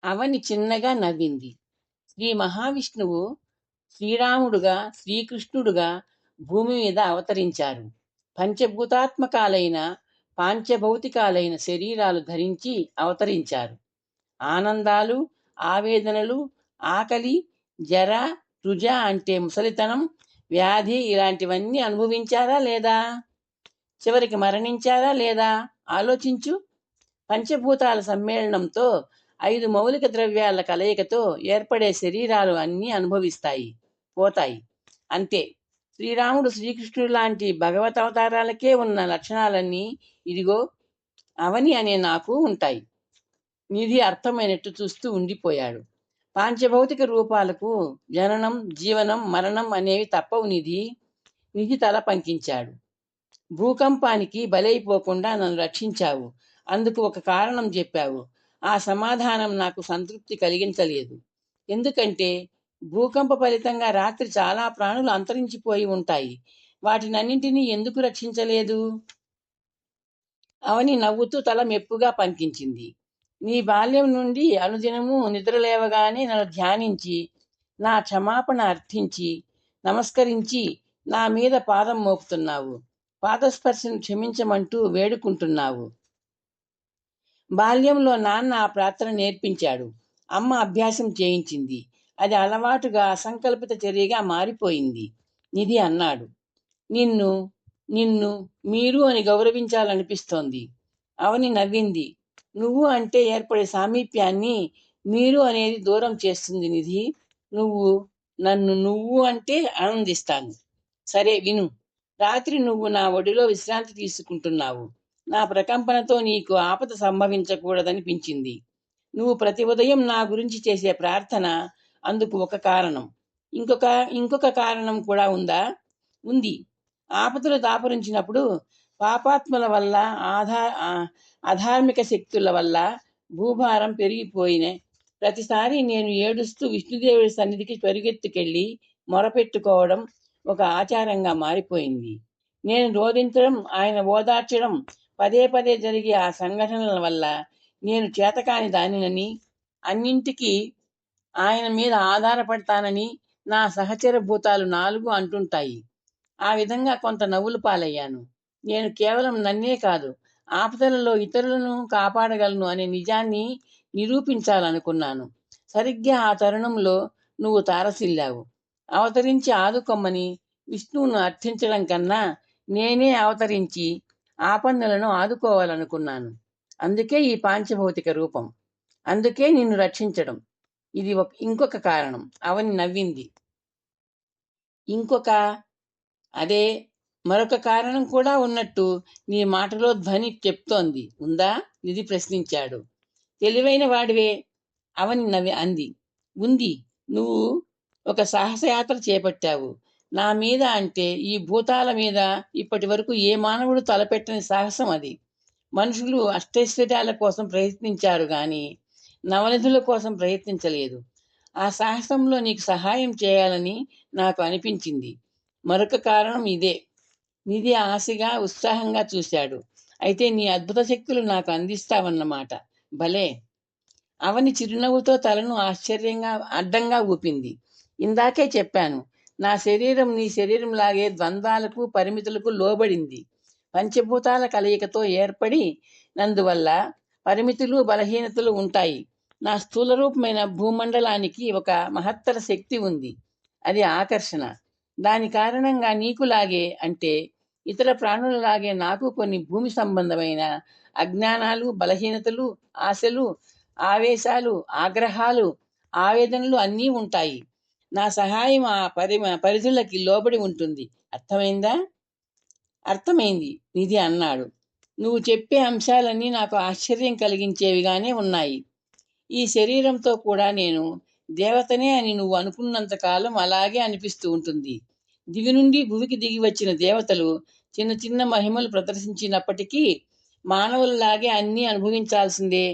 అవని చిన్నగా నవ్వింది. శ్రీ మహావిష్ణువు శ్రీరాముడుగా, శ్రీకృష్ణుడుగా భూమి మీద అవతరించారు. పంచభూతాత్మకాలైన, పాంచభౌతికాలైన శరీరాలు ధరించి అవతరించారు. ఆనందాలు, ఆవేదనలు, ఆకలి, జర, రుజ అంటే ముసలితనం, వ్యాధి ఇలాంటివన్నీ అనుభవించారా లేదా? చివరికి మరణించారా లేదా? ఆలోచించు. పంచభూతాల సమ్మేళనంతో 5 మౌలిక ద్రవ్యాల కలయికతో ఏర్పడే శరీరాలు అన్నీ అనుభవిస్తాయి, పోతాయి. అంతే. శ్రీరాముడు, శ్రీకృష్ణుడు లాంటి భగవత్ అవతారాలకే ఉన్న లక్షణాలన్నీ ఇదిగో అవని అనే నాకు ఉంటాయి. నిధి అర్థమైనట్టు చూస్తూ ఉండిపోయాడు. పాంచభౌతిక రూపాలకు జననం, జీవనం, మరణం అనేవి తప్పవు నిధి. నిధి తల పంకించాడు. భూకంపానికి బలైపోకుండా నన్ను రక్షించావు. అందుకు ఒక కారణం చెప్పావు. ఆ సమాధానం నాకు సంతృప్తి కలిగించలేదు. ఎందుకంటే భూకంప ఫలితంగా రాత్రి చాలా ప్రాణులు అంతరించిపోయి ఉంటాయి. వాటినన్నింటినీ ఎందుకు రక్షించలేదు? అవని నవ్వుతూ తల మెప్పుగా పంకించింది. నీ బాల్యం నుండి అనుదినము నిద్రలేవగానే నన్ను ధ్యానించి, నా క్షమాపణ అర్థించి, నమస్కరించి నా మీద పాదం మోపుతున్నావు. పాదస్పర్శను క్షమించమంటూ వేడుకుంటున్నావు. బాల్యంలో నాన్న ఆ ప్రార్థన నేర్పించాడు. అమ్మ అభ్యాసం చేయించింది. అది అలవాటుగా అసంకల్పిత చర్యగా మారిపోయింది. నిధి అన్నాడు. నిన్ను నిన్ను మీరు అని గౌరవించాలనిపిస్తోంది. అవని నవ్వింది. నువ్వు అంటే ఏర్పడే సామీప్యాన్ని మీరు అనేది దూరం చేస్తుంది నిధి. నువ్వు నన్ను నువ్వు అంటే ఆనందిస్తాను. సరే విను. రాత్రి నువ్వు నా ఒడిలో విశ్రాంతి తీసుకుంటున్నావు. నా ప్రకంపనతో నీకు ఆపద సంభవించకూడదనిపించింది. నువ్వు ప్రతి ఉదయం నా గురించి చేసే ప్రార్థన అందుకు ఒక కారణం. ఇంకొక ఇంకొక కారణం కూడా ఉందా? ఉంది. ఆపదలు దాపురించినప్పుడు పాపాత్ముల వల్ల, అధార్మిక శక్తుల వల్ల భూభారం పెరిగిపోయిన ప్రతిసారి నేను ఏడుస్తూ విష్ణుదేవుడి సన్నిధికి పరిగెత్తుకెళ్ళి మొరపెట్టుకోవడం ఒక ఆచారంగా మారిపోయింది. నేను రోధించడం, ఆయన ఓదార్చడం పదే పదే జరిగే ఆ సంఘటనల వల్ల నేను చేతకాని దానినని, అన్నింటికీ ఆయన మీద ఆధారపడతానని నా సహచర భూతాలు 4 అంటుంటాయి. ఆ విధంగా కొంత నవ్వులు పాలయ్యాను. నేను కేవలం నన్నే కాదు, ఆపదలలో ఇతరులను కాపాడగలను అనే నిజాన్ని నిరూపించాలనుకున్నాను. సరిగ్గా ఆ తరుణంలో నువ్వు తారసిల్లావు. అవతరించి ఆదుకొమ్మని విష్ణువును అర్థించడం కన్నా నేనే అవతరించి ఆపన్నులను ఆదుకోవాలనుకున్నాను. అందుకే ఈ పాంచభౌతిక రూపం. అందుకే నిన్ను రక్షించడం. ఇది ఇంకొక కారణం. అవని నవ్వింది. ఇంకొక అదే మరొక కారణం కూడా ఉన్నట్టు నీ మాటలో ధ్వని చెప్తోంది. ఉందా? నిధి ప్రశ్నించాడు. తెలివైన వాడివే, అవని అంది. ఉంది. నువ్వు ఒక సాహసయాత్ర చేపట్టావు. నా మీద అంటే ఈ భూతాల మీద ఇప్పటి వరకు ఏ మానవుడు తలపెట్టని సాహసం అది. మనుషులు అష్టైశ్వర్యాల కోసం ప్రయత్నించారు కానీ నవనిధుల కోసం ప్రయత్నించలేదు. ఆ సాహసంలో నీకు సహాయం చేయాలని నాకు అనిపించింది. మరొక కారణం ఇదే. నిధి ఆశగా, ఉత్సాహంగా చూశాడు. అయితే నీ అద్భుత శక్తులు నాకు అందిస్తావన్నమాట. భలే. అవని చిరునవ్వుతో తలను ఆశ్చర్యంగా అడ్డంగా ఊపింది. ఇందాకే చెప్పాను, నా శరీరం నీ శరీరంలాగే ద్వంద్వాలకు, పరిమితులకు లోబడింది. పంచభూతాల కలయికతో ఏర్పడి నందువల్ల పరిమితులు, బలహీనతలు ఉంటాయి. నా స్థూల రూపమైన భూమండలానికి ఒక మహత్తర శక్తి ఉంది. అది ఆకర్షణ. దాని కారణంగా నీకులాగే అంటే ఇతర ప్రాణులలాగే నాకు కొన్ని భూమి సంబంధమైన అజ్ఞానాలు, బలహీనతలు, ఆశలు, ఆవేశాలు, ఆగ్రహాలు, ఆవేదనలు అన్నీ ఉంటాయి. నా సహాయం ఆ పరిధులకి లోబడి ఉంటుంది. అర్థమైందా? అర్థమైంది, నిధి అన్నాడు. నువ్వు చెప్పే అంశాలన్నీ నాకు ఆశ్చర్యం కలిగించేవిగానే ఉన్నాయి. ఈ శరీరంతో కూడా నేను దేవతనే అని నువ్వు అనుకున్నంత కాలం అలాగే అనిపిస్తూ ఉంటుంది. దివి నుండి భూమికి దిగి వచ్చిన దేవతలు చిన్న చిన్న మహిమలు ప్రదర్శించినప్పటికీ మానవులలాగే అన్నీ అనుభవించాల్సిందే.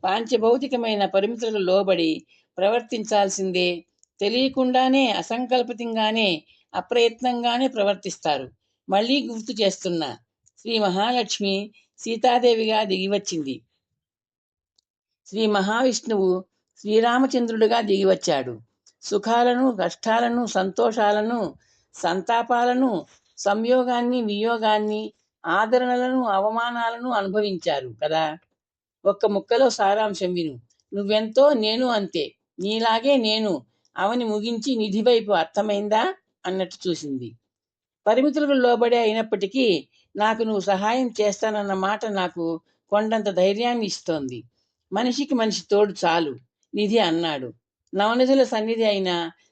పాంచభౌతికమైన పరిమితులకు లోబడి ప్రవర్తించాల్సిందే. తెలియకుండానే, అసంకల్పితంగానే, అప్రయత్నంగానే ప్రవర్తిస్తారు. మళ్ళీ గుర్తు చేస్తున్నా, శ్రీ మహాలక్ష్మి సీతాదేవిగా దిగివచ్చింది. శ్రీ మహావిష్ణువు శ్రీరామచంద్రుడిగా దిగివచ్చాడు. సుఖాలను, కష్టాలను, సంతోషాలను, సంతాపాలను, సంయోగాన్ని, వియోగాన్ని, ఆదరణలను, అవమానాలను అనుభవించారు కదా. ఒక్క ముక్కలో సారాంశం విను. నువ్వెంతో, నేను అంతే, నీలాగే నేను. అవని ముగించి నిధి వైపు అర్థమైందా అన్నట్టు చూసింది. పరిమితులకు లోబడే అయినప్పటికీ నాకు నువ్వు సహాయం చేస్తానన్న మాట నాకు కొండంత ధైర్యాన్ని ఇస్తోంది. మనిషికి మనిషి తోడు చాలు, నిధి అన్నాడు. నవనిధుల సన్నిధి అయిన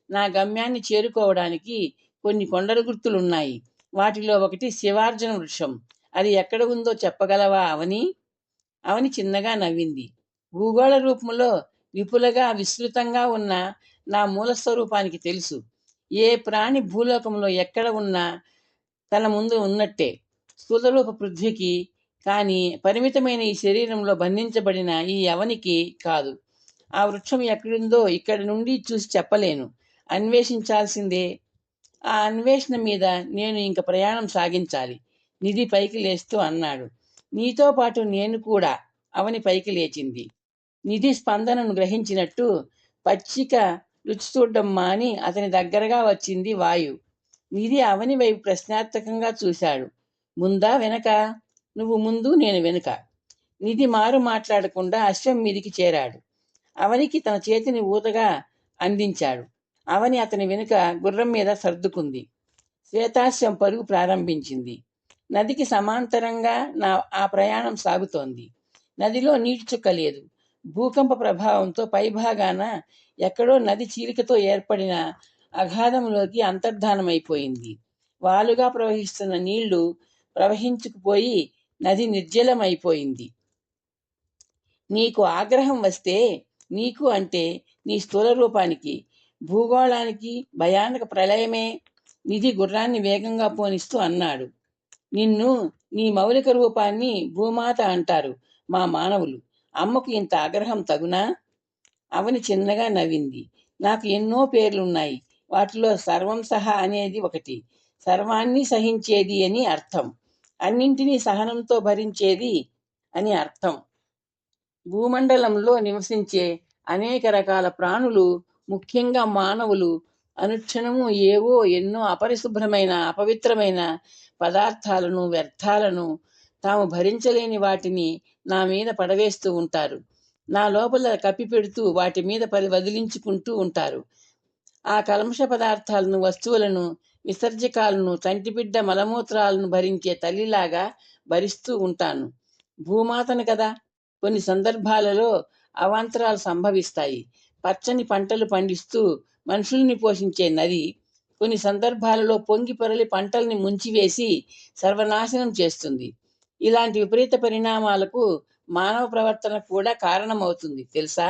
నా గమ్యాన్ని చేరుకోవడానికి కొన్ని కొండల గుర్తులున్నాయి. వాటిలో ఒకటి శివార్జున వృక్షం. అది ఎక్కడ ఉందో చెప్పగలవా అవని? అవని చిన్నగా నవ్వింది. భూగోళ రూపంలో విపులగా, విస్తృతంగా ఉన్న నా మూల స్వరూపానికి తెలుసు. ఏ ప్రాణి భూలోకంలో ఎక్కడ ఉన్నా తన ముందు ఉన్నట్టే. స్థూలరూప పృథ్వీకి కానీ పరిమితమైన ఈ శరీరంలో బంధించబడిన ఈ అవనికి కాదు. ఆ వృక్షం ఎక్కడుందో ఇక్కడి నుండి చూసి చెప్పలేను, అన్వేషించాల్సిందే. ఆ అన్వేషణ మీద నేను ఇంక ప్రయాణం సాగించాలి. నిధి పైకి లేస్తూ అన్నాడు. నీతో పాటు నేను కూడా. అవని పైకి లేచింది. నిధి స్పందనను గ్రహించినట్టు పచ్చిక రుచి చూడ్డం మాని అతని దగ్గరగా వచ్చింది వాయు. నిధి అవని వైపు ప్రశ్నార్థకంగా చూశాడు. ముందా వెనక? నువ్వు ముందు, నేను వెనుక. నిధి మారు మాట్లాడకుండా అశ్వం మీదికి చేరాడు. అవనికి తన చేతిని ఊతగా అందించాడు. అవని అతని వెనుక గుర్రం మీద సర్దుకుంది. శ్వేతాశ్వం పరుగు ప్రారంభించింది. నదికి సమాంతరంగా ఆ ప్రయాణం సాగుతోంది. నదిలో నీటి చుక్క లేదు. భూకంప ప్రభావంతో పైభాగాన ఎక్కడో నది చీలికతో ఏర్పడిన అగాధంలోకి అంతర్ధానమైపోయింది. వాలుగా ప్రవహిస్తున్న నీళ్లు ప్రవహించుకుపోయి నది నిర్జలమైపోయింది. నీకు ఆగ్రహం వస్తే, నీకు అంటే నీ స్థూల రూపానికి, భూగోళానికి భయానక ప్రళయమే. నిధి గుర్రాన్ని వేగంగా పోనిస్తూ అన్నాడు. నిన్ను, నీ మౌలిక రూపాన్ని భూమాత అంటారు మా మానవులు. అమ్మకు ఇంత ఆగ్రహం తగునా? అవని చిన్నగా నవ్వింది. నాకు ఎన్నో పేర్లున్నాయి. వాటిలో సర్వం సహా అనేది ఒకటి. సర్వాన్ని సహించేది అని అర్థం. అన్నింటినీ సహనంతో భరించేది అని అర్థం. భూమండలంలో నివసించే అనేక రకాల ప్రాణులు, ముఖ్యంగా మానవులు, అనుక్షణము ఏవో ఎన్నో అపరిశుభ్రమైన, అపవిత్రమైన పదార్థాలను, వ్యర్థాలను, తాము భరించలేని వాటిని నా మీద పడవేస్తూ ఉంటారు. నా లోపల కప్పిపెడుతూ వాటి మీద వదిలించుకుంటూ ఉంటారు. ఆ కల్మష పదార్థాలను, వస్తువులను, విసర్జకాలను, చంటిబిడ్డ మలమూత్రాలను భరించే తల్లిలాగా భరిస్తూ ఉంటాను. భూమాతను కదా. కొన్ని సందర్భాలలో అవాంతరాలు సంభవిస్తాయి. పచ్చని పంటలు పండిస్తూ మనుషుల్ని పోషించే నది కొన్ని సందర్భాలలో పొంగి పొరలి పంటల్ని ముంచివేసి సర్వనాశనం చేస్తుంది. ఇలాంటి విపరీత పరిణామాలకు మానవ ప్రవర్తన కూడా కారణమవుతుంది తెలుసా?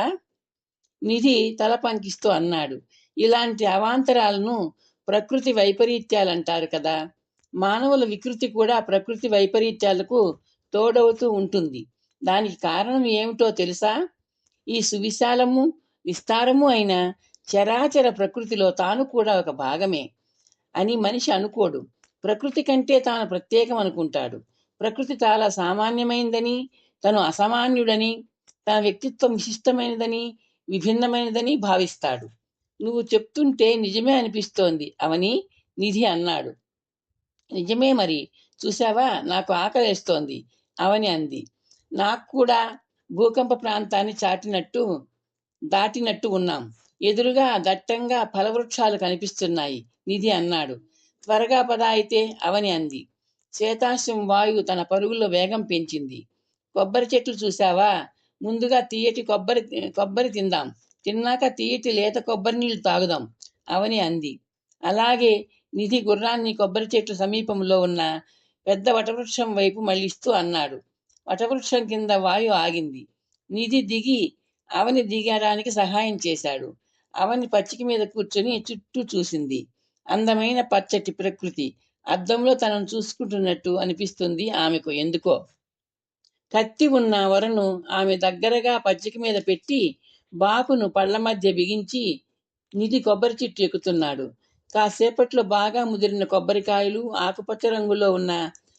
నిధి తల పంకిస్తూ అన్నాడు. ఇలాంటి అవాంతరాలను ప్రకృతి వైపరీత్యాలంటారు కదా. మానవుల వికృతి కూడా ప్రకృతి వైపరీత్యాలకు తోడవుతూ ఉంటుంది. దానికి కారణం ఏమిటో తెలుసా? ఈ సువిశాలము, విస్తారము అయిన చరాచర ప్రకృతిలో తాను కూడా ఒక భాగమే అని మనిషి అనుకోడు. ప్రకృతి కంటే తాను ప్రత్యేకం అనుకుంటాడు. ప్రకృతి చాలా సామాన్యమైనదని, తను అసామాన్యుడని, తన వ్యక్తిత్వం విశిష్టమైనదని, విభిన్నమైనదని భావిస్తాడు. నువ్వు చెప్తుంటే నిజమే అనిపిస్తోంది అవని, నిధి అన్నాడు. నిజమే మరి. చూసావా, నాకు ఆకలేస్తోంది అవని అంది. నాకు కూడా. భూకంప ప్రాంతాన్ని దాటినట్టు ఉన్నాం. ఎదురుగా దట్టంగా ఫలవృక్షాలు కనిపిస్తున్నాయి నిధి అన్నాడు. త్వరగా పద అయితే అవని అంది. శ్వేతాశ్వం వాయువు తన పరుగులో వేగం పెంచింది. కొబ్బరి చెట్లు చూసావా? ముందుగా తీయటి కొబ్బరి తిందాం, తిన్నాక తీయటి లేత కొబ్బరి నీళ్లు తాగుదాం అవని అంది. అలాగే. నిధి గుర్రాన్ని కొబ్బరి చెట్ల సమీపంలో ఉన్న పెద్ద వటవృక్షం వైపు మళ్ళిస్తూ అన్నాడు. వటవృక్షం కింద వాయు ఆగింది. నిధి దిగి అవని దిగడానికి సహాయం చేశాడు. అవని పచ్చిక మీద కూర్చొని చుట్టూ చూసింది. అందమైన పచ్చటి ప్రకృతి అద్దంలో తనను చూసుకుంటున్నట్టు అనిపిస్తుంది ఆమెకు ఎందుకో. కత్తి ఉన్న వరను ఆమె దగ్గరగా పచ్చిక మీద పెట్టి బాకును పళ్ల మధ్య బిగించి నిధి కొబ్బరి చెట్టు ఎక్కుతున్నాడు. కాసేపట్లో బాగా ముదిరిన కొబ్బరికాయలు, ఆకుపచ్చ రంగులో ఉన్న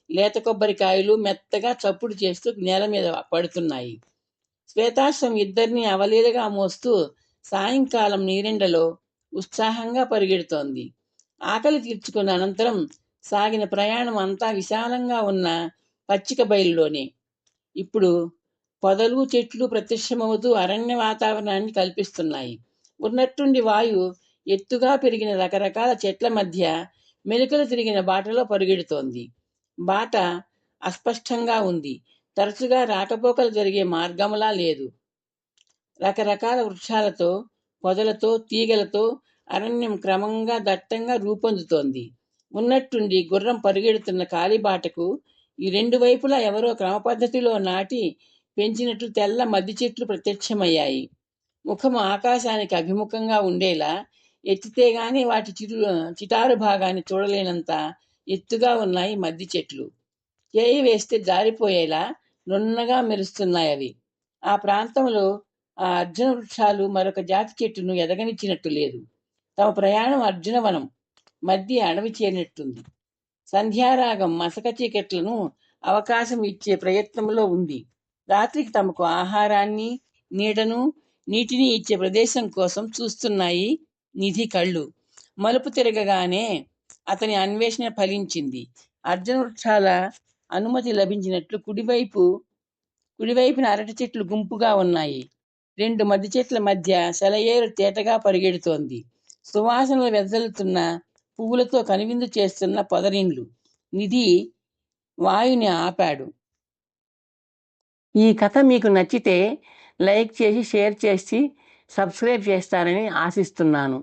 లేత కొబ్బరికాయలు మెత్తగా చప్పుడు చేస్తూ నేల మీద పడుతున్నాయి. శ్వేతాశ్వం ఇద్దరిని అవలీలగా మోస్తూ సాయంకాలం నీరెండలో ఉత్సాహంగా పరిగెడుతోంది. ఆకలి తీర్చుకున్న అనంతరం సాగిన ప్రయాణం అంతా విశాలంగా ఉన్న పచ్చిక బయలులోనే. ఇప్పుడు పొదలు చెట్లు ప్రత్యక్షమవుతూ అరణ్య వాతావరణాన్ని కల్పిస్తున్నాయి. ఉన్నట్టుండి వాయు ఎత్తుగా పెరిగిన రకరకాల చెట్ల మధ్య మెలికలు తిరిగిన బాటలో పరుగెడుతోంది. బాట అస్పష్టంగా ఉంది. తరచుగా రాకపోకలు జరిగే మార్గంలా లేదు. రకరకాల వృక్షాలతో, పొదలతో, తీగలతో అరణ్యం క్రమంగా దట్టంగా రూపొందుతోంది. ఉన్నట్టుండి గుర్రం పరుగెడుతున్న కాలిబాటకు ఈ రెండు వైపులా ఎవరో క్రమపద్ధతిలో నాటి పెంచినట్లు తెల్ల మద్ది చెట్లు ప్రత్యక్షమయ్యాయి. ముఖం ఆకాశానికి అభిముఖంగా ఉండేలా ఎత్తితే గాని వాటి చిటారు భాగాన్ని చూడలేనంత ఎత్తుగా ఉన్నాయి మద్ది చెట్లు. చేయి వేస్తే జారిపోయేలా నున్నగా మెరుస్తున్నాయి అవి. ఆ ప్రాంతంలో ఆ అర్జున వృక్షాలు మరొక జాతి చెట్టును ఎదగనిచ్చినట్టు లేదు. తమ ప్రయాణం అర్జునవనం మధ్య అడవి చేరినట్టుంది. సంధ్యారాగం మసక చీకట్లను అవకాశం ఇచ్చే ప్రయత్నంలో ఉంది. రాత్రికి తమకు ఆహారాన్ని, నీడను, నీటిని ఇచ్చే ప్రదేశం కోసం చూస్తున్నాయి నిధి కళ్ళు. మలుపు తిరగగానే అతని అన్వేషణ ఫలించింది. అర్జున వృక్షాల అనుమతి లభించినట్లు కుడివైపున అరటి చెట్లు గుంపుగా ఉన్నాయి. రెండు మద్ది చెట్ల మధ్య సెలయేరు తేటగా పరిగెడుతోంది. సువాసనలు వెదజల్లుతున్న పువ్వులతో కనువిందు చేస్తున్న పొదరిండ్లు. నిధి వాయుని ఆపాడు. ఈ కథ మీకు నచ్చితే లైక్ చేసి, షేర్ చేసి, సబ్స్క్రైబ్ చేస్తారని ఆశిస్తున్నాను.